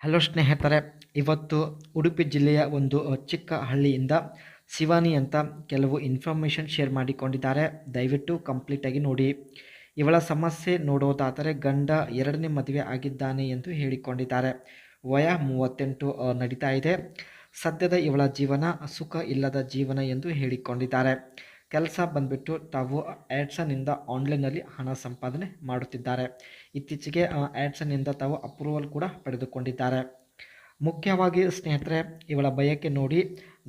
Hello ಸ್ನೇಹಿತರೆ, ಇವತ್ತು ಉಡುಪಿ ಜಿಲ್ಲೆಯ ಒಂದು ಚಿಕ್ಕ ಹಳ್ಳಿಯಿಂದ ಶಿವಾನಿ ಅಂತ ಕೆಲವು ಇನ್ಫಾರ್ಮೇಷನ್ ಶೇರ್ ಮಾಡಿಕೊಂಡಿದ್ದಾರೆ. ದಯವಿಟ್ಟು ಕಂಪ್ಲೀಟಾಗಿ ನೋಡಿ. ಇವಳ ಸಮಸ್ಯೆ ನೋಡೋದಾದರೆ ಗಂಡ ಎರಡನೇ ಮದುವೆ ಆಗಿದ್ದಾನೆ ಎಂದು ಹೇಳಿಕೊಂಡಿದ್ದಾರೆ. ವಯ 38 ನಡೀತಾ ಇದೆ. ಸದ್ಯದ ಇವಳ ಜೀವನ ಸುಖ ಇಲ್ಲದ ಜೀವನ ಎಂದು ಹೇಳಿಕೊಂಡಿದ್ದಾರೆ. ಕೆಲಸ ಬಂದ್ಬಿಟ್ಟು ತಾವು ಆ್ಯಡ್ಸನ್ನಿಂದ ಆನ್ಲೈನಲ್ಲಿ ಹಣ ಸಂಪಾದನೆ ಮಾಡುತ್ತಿದ್ದಾರೆ. ಇತ್ತೀಚೆಗೆ ಆ್ಯಡ್ಸನ್ನಿಂದ ತಾವು ಅಪ್ರೂವಲ್ ಕೂಡ ಪಡೆದುಕೊಂಡಿದ್ದಾರೆ. ಮುಖ್ಯವಾಗಿ ಸ್ನೇಹಿತರೆ, ಇವಳ ಬಯಕೆ ನೋಡಿ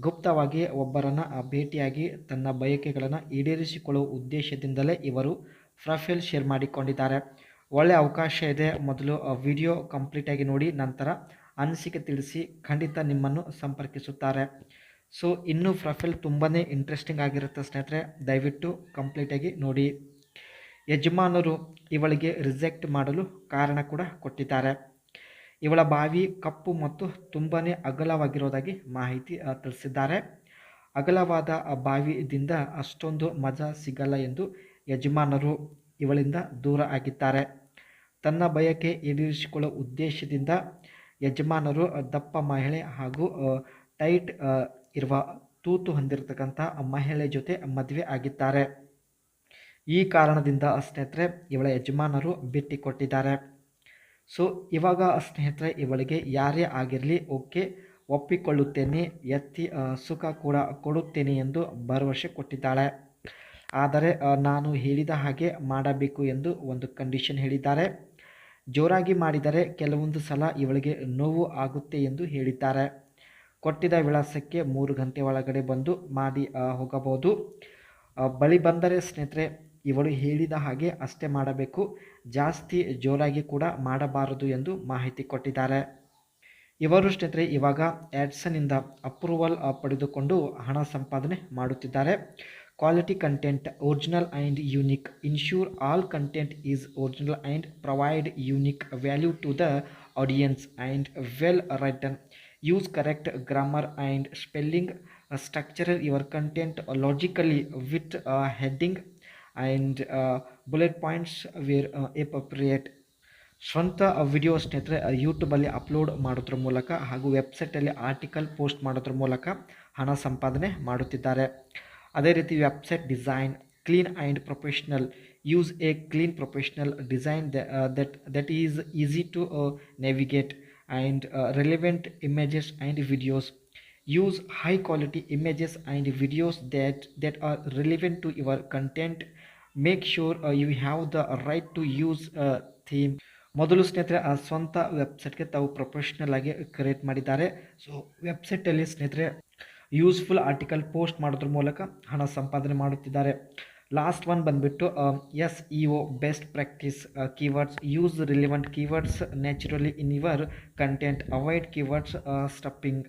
ಗುಪ್ತವಾಗಿ ಒಬ್ಬರನ್ನು ಭೇಟಿಯಾಗಿ ತನ್ನ ಬಯಕೆಗಳನ್ನು ಈಡೇರಿಸಿಕೊಳ್ಳುವ ಉದ್ದೇಶದಿಂದಲೇ ಇವರು ಪ್ರೊಫೈಲ್ ಶೇರ್ ಮಾಡಿಕೊಂಡಿದ್ದಾರೆ. ಒಳ್ಳೆಯ ಅವಕಾಶ ಇದೆ. ಮೊದಲು ವಿಡಿಯೋ ಕಂಪ್ಲೀಟಾಗಿ ನೋಡಿ, ನಂತರ ಅನಿಸಿಕೆ ತಿಳಿಸಿ. ಖಂಡಿತ ನಿಮ್ಮನ್ನು ಸಂಪರ್ಕಿಸುತ್ತಾರೆ. ಸೊ ಇನ್ನೂ ಪ್ರೊಫೈಲ್ ತುಂಬಾ ಇಂಟ್ರೆಸ್ಟಿಂಗ್ ಆಗಿರುತ್ತೆ ಸ್ನೇಹಿತರೆ, ದಯವಿಟ್ಟು ಕಂಪ್ಲೀಟಾಗಿ ನೋಡಿ. ಯಜಮಾನರು ಇವಳಿಗೆ ರಿಜೆಕ್ಟ್ ಮಾಡಲು ಕಾರಣ ಕೂಡ ಕೊಟ್ಟಿದ್ದಾರೆ. ಇವಳ ಬಾವಿ ಕಪ್ಪು ಮತ್ತು ತುಂಬಾ ಅಗಲವಾಗಿರೋದಾಗಿ ಮಾಹಿತಿ ತಿಳಿಸಿದ್ದಾರೆ. ಅಗಲವಾದ ಬಾವಿಯಿಂದ ಅಷ್ಟೊಂದು ಮಜಾ ಸಿಗಲ್ಲ ಎಂದು ಯಜಮಾನರು ಇವಳಿಂದ ದೂರ ಆಗಿದ್ದಾರೆ. ತನ್ನ ಬಯಕೆ ಈಡೇರಿಸಿಕೊಳ್ಳುವ ಉದ್ದೇಶದಿಂದ ಯಜಮಾನರು ದಪ್ಪ ಮಹಿಳೆ ಹಾಗೂ ಟೈಟ್ ಇರುವ ತೂತು ಹೊಂದಿರತಕ್ಕಂಥ ಮಹಿಳೆ ಜೊತೆ ಮದುವೆ ಆಗಿದ್ದಾರೆ. ಈ ಕಾರಣದಿಂದ ಸ್ನೇಹಿತರೆ ಇವಳ ಯಜಮಾನರು ಭೇಟಿ ಕೊಟ್ಟಿದ್ದಾರೆ. ಸೊ ಇವಾಗ ಸ್ನೇಹಿತರೆ ಇವಳಿಗೆ ಯಾರೇ ಆಗಿರಲಿ ಓಕೆ, ಒಪ್ಪಿಕೊಳ್ಳುತ್ತೇನೆ, ಎತ್ತಿ ಸುಖ ಕೂಡ ಕೊಡುತ್ತೇನೆ ಎಂದು ಭರವಸೆ ಕೊಟ್ಟಿದ್ದಾಳೆ. ಆದರೆ ನಾನು ಹೇಳಿದ ಹಾಗೆ ಮಾಡಬೇಕು ಎಂದು ಒಂದು ಕಂಡೀಷನ್ ಹೇಳಿದ್ದಾರೆ. ಜೋರಾಗಿ ಮಾಡಿದರೆ ಕೆಲವೊಂದು ಸಲ ಇವಳಿಗೆ ನೋವು ಆಗುತ್ತೆ ಎಂದು ಹೇಳಿದ್ದಾರೆ. ಕೊಟ್ಟಿದ್ದ ವಿಳಾಸಕ್ಕೆ 3 ಗಂಟೆ ಒಳಗಡೆ ಬಂದು ಮಾಡಿ ಹೋಗಬಹುದು. ಬಳಿ ಬಂದರೆ ಸ್ನೇಹಿತರೆ ಇವಳು ಹೇಳಿದ ಹಾಗೆ ಅಷ್ಟೇ ಮಾಡಬೇಕು, ಜಾಸ್ತಿ ಜೋರಾಗಿ ಕೂಡ ಮಾಡಬಾರದು ಎಂದು ಮಾಹಿತಿ ಕೊಟ್ಟಿದ್ದಾರೆ. ಇವರು ಸ್ನೇಹಿತರೆ ಇವಾಗ ಆ್ಯಡ್ಸನ್ನಿಂದ ಅಪ್ರೂವಲ್ ಪಡೆದುಕೊಂಡು ಹಣ ಸಂಪಾದನೆ ಮಾಡುತ್ತಿದ್ದಾರೆ. Quality content, original and unique, ensure all content is original and provide unique value to the audience and well written. Use correct grammar and spelling, structure your content logically with heading and bullet points where appropriate. ಸ್ವಂತ video ಸ್ನೇಹಿತರೆ ಯೂಟ್ಯೂಬಲ್ಲಿ upload ಮಾಡೋದ್ರ ಮೂಲಕ ಹಾಗೂ ವೆಬ್ಸೈಟಲ್ಲಿ article post ಮಾಡೋದ್ರ ಮೂಲಕ ಹಣ ಸಂಪಾದನೆ ಮಾಡುತ್ತಿದ್ದಾರೆ. ಅದೇ ರೀತಿ website design, clean and professional. Use A clean professional design that is easy to navigate and relevant images and videos. Use high quality images and videos that are relevant to your content. Make sure you have the right to use a theme. ಮೊದಲು ಸ್ನೇಹಿತರೆ ಸ್ವಂತ ವೆಬ್ಸೈಟ್ಗೆ ತಾವು professional ಆಗಿ create ಮಾಡಿದ್ದಾರೆ. So ವೆಬ್ಸೈಟಲ್ಲಿ ಸ್ನೇಹಿತರೆ useful article post ಮಾಡೋದ್ರ ಮೂಲಕ ಹಣ ಸಂಪಾದನೆ ಮಾಡುತ್ತಿದ್ದಾರೆ. ಲಾಸ್ಟ್ ಒನ್ ಬಂದುಬಿಟ್ಟು SEO best practice keywords. Use relevant keywords naturally in your content. Avoid keywords stuffing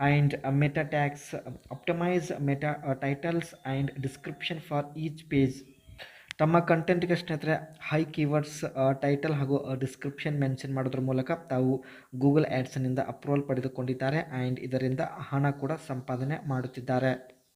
and meta tags. Optimise meta titles and description for each page. ತಮ್ಮ ಕಂಟೆಂಟ್ಗೆ ಸ್ನೇಹಿತರೆ ಹೈ ಕೀವರ್ಡ್ಸ್ ಟೈಟಲ್ ಹಾಗೂ description mention ಮಾಡೋದ್ರ ಮೂಲಕ ತಾವು Google ಆ್ಯಡ್ಸನ್ನಿಂದ approval ಪಡೆದುಕೊಂಡಿದ್ದಾರೆ and ಇದರಿಂದ ಹಣ ಕೂಡ ಸಂಪಾದನೆ ಮಾಡುತ್ತಿದ್ದಾರೆ.